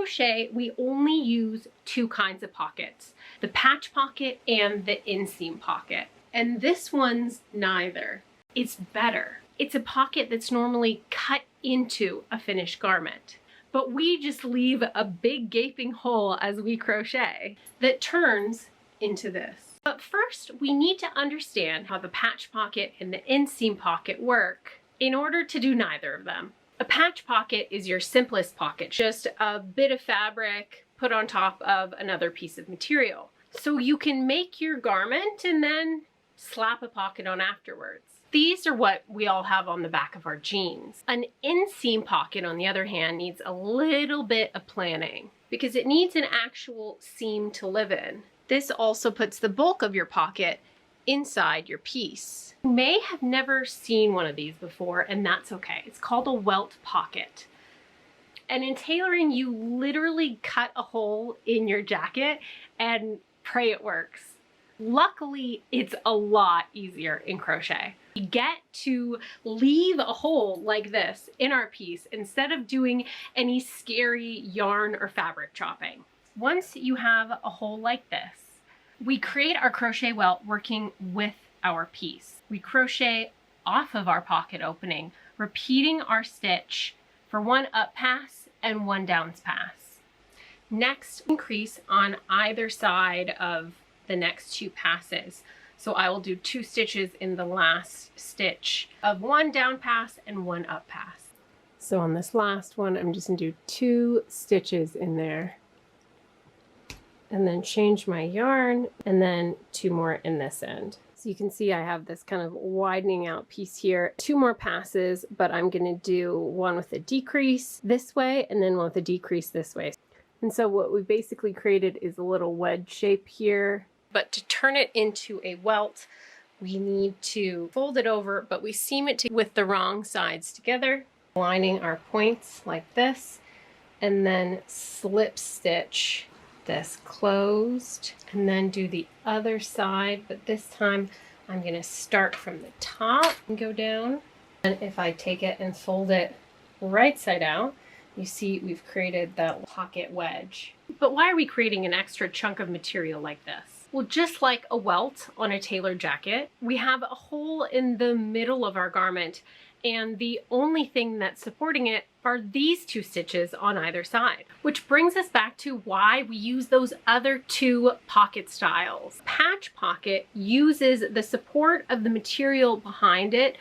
crochet, we only use two kinds of pockets, the patch pocket and the inseam pocket. And this one's neither. It's better. It's a pocket that's normally cut into a finished garment, but we just leave a big gaping hole as we crochet that turns into this. But first, we need to understand how the patch pocket and the inseam pocket work in order to do neither of them. A patch pocket is your simplest pocket, just a bit of fabric put on top of another piece of material. So you can make your garment and then slap a pocket on afterwards. These are what we all have on the back of our jeans. An inseam pocket, on the other hand, needs a little bit of planning because it needs an actual seam to live in. This also puts the bulk of your pocket inside your piece. You may have never seen one of these before, and that's okay. It's called a welt pocket. And in tailoring, you literally cut a hole in your jacket and pray it works. Luckily, it's a lot easier in crochet. We get to leave a hole like this in our piece instead of doing any scary yarn or fabric chopping. Once you have a hole like this, we create our crochet welt working with our piece. We crochet off of our pocket opening, repeating our stitch for one up pass and one down pass. Next, increase on either side of the next two passes. So I will do 2 stitches in the last stitch of one down pass and one up pass. So on this last one, I'm just gonna do 2 stitches in there and then change my yarn and then 2 more in this end. So you can see I have this kind of widening out piece here. 2 more passes, but I'm gonna do one with a decrease this way and then one with a decrease this way. And so what we basically created is a little wedge shape here. But to turn it into a welt, we need to fold it over, but we seam it with the wrong sides together, lining our points like this, and then slip stitch this closed, and then do the other side, but this time I'm going to start from the top and go down. And if I take it and fold it right side out, you see we've created that pocket wedge. But why are we creating an extra chunk of material like this? Well, just like a welt on a tailor jacket, we have a hole in the middle of our garment, and the only thing that's supporting it are these 2 stitches on either side, which brings us back to why we use those other 2 pocket styles. Patch pocket uses the support of the material behind it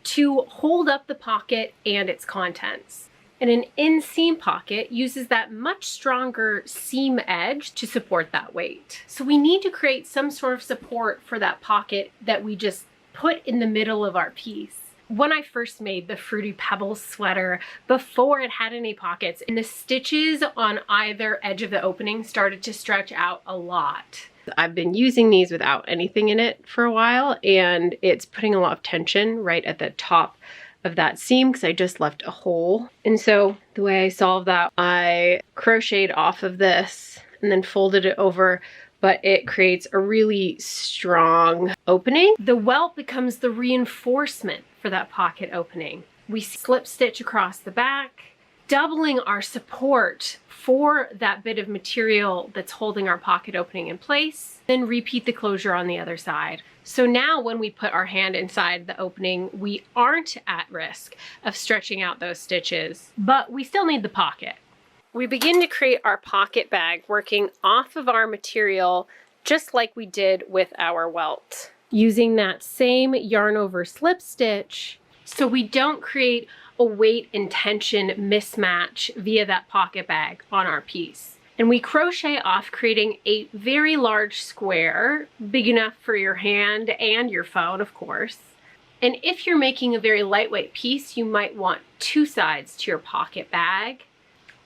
to hold up the pocket and its contents. And an inseam pocket uses that much stronger seam edge to support that weight. So we need to create some sort of support for that pocket that we just put in the middle of our piece. When I first made the Fruity Pebbles sweater, before it had any pockets, and the stitches on either edge of the opening started to stretch out a lot. I've been using these without anything in it for a while, and it's putting a lot of tension right at the top of that seam because I just left a hole. And so the way I solved that, I crocheted off of this and then folded it over, but it creates a really strong opening. The welt becomes the reinforcement for that pocket opening. We slip stitch across the back, doubling our support for that bit of material that's holding our pocket opening in place, then repeat the closure on the other side. So now when we put our hand inside the opening, we aren't at risk of stretching out those stitches, but we still need the pocket. We begin to create our pocket bag working off of our material just like we did with our welt, using that same yarn over slip stitch so we don't create a weight and tension mismatch via that pocket bag on our piece. And we crochet off, creating a very large square, big enough for your hand and your phone, of course. And if you're making a very lightweight piece, you might want 2 sides to your pocket bag.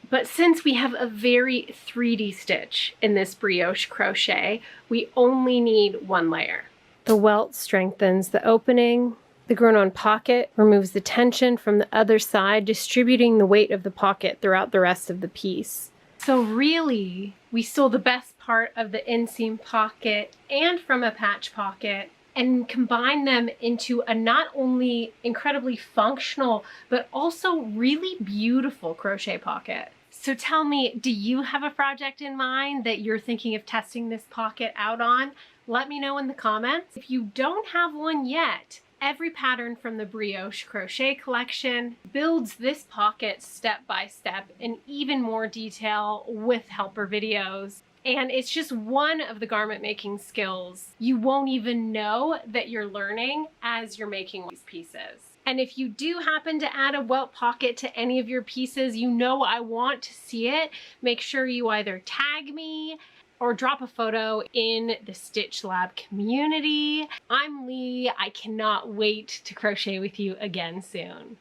But since we have a very 3D stitch in this brioche crochet, we only need 1 layer. The welt strengthens the opening. The grown-on pocket removes the tension from the other side, distributing the weight of the pocket throughout the rest of the piece. So really, we stole the best part of the inseam pocket and from a patch pocket and combined them into a not only incredibly functional, but also really beautiful crochet pocket. So tell me, do you have a project in mind that you're thinking of testing this pocket out on? Let me know in the comments. If you don't have one yet, every pattern from the Brioche Crochet collection builds this pocket step by step in even more detail with helper videos. And it's just one of the garment making skills you won't even know that you're learning as you're making these pieces. And if you do happen to add a welt pocket to any of your pieces, you know I want to see it. Make sure you either tag me or drop a photo in the Stitch Lab community. I'm Lee. I cannot wait to crochet with you again soon.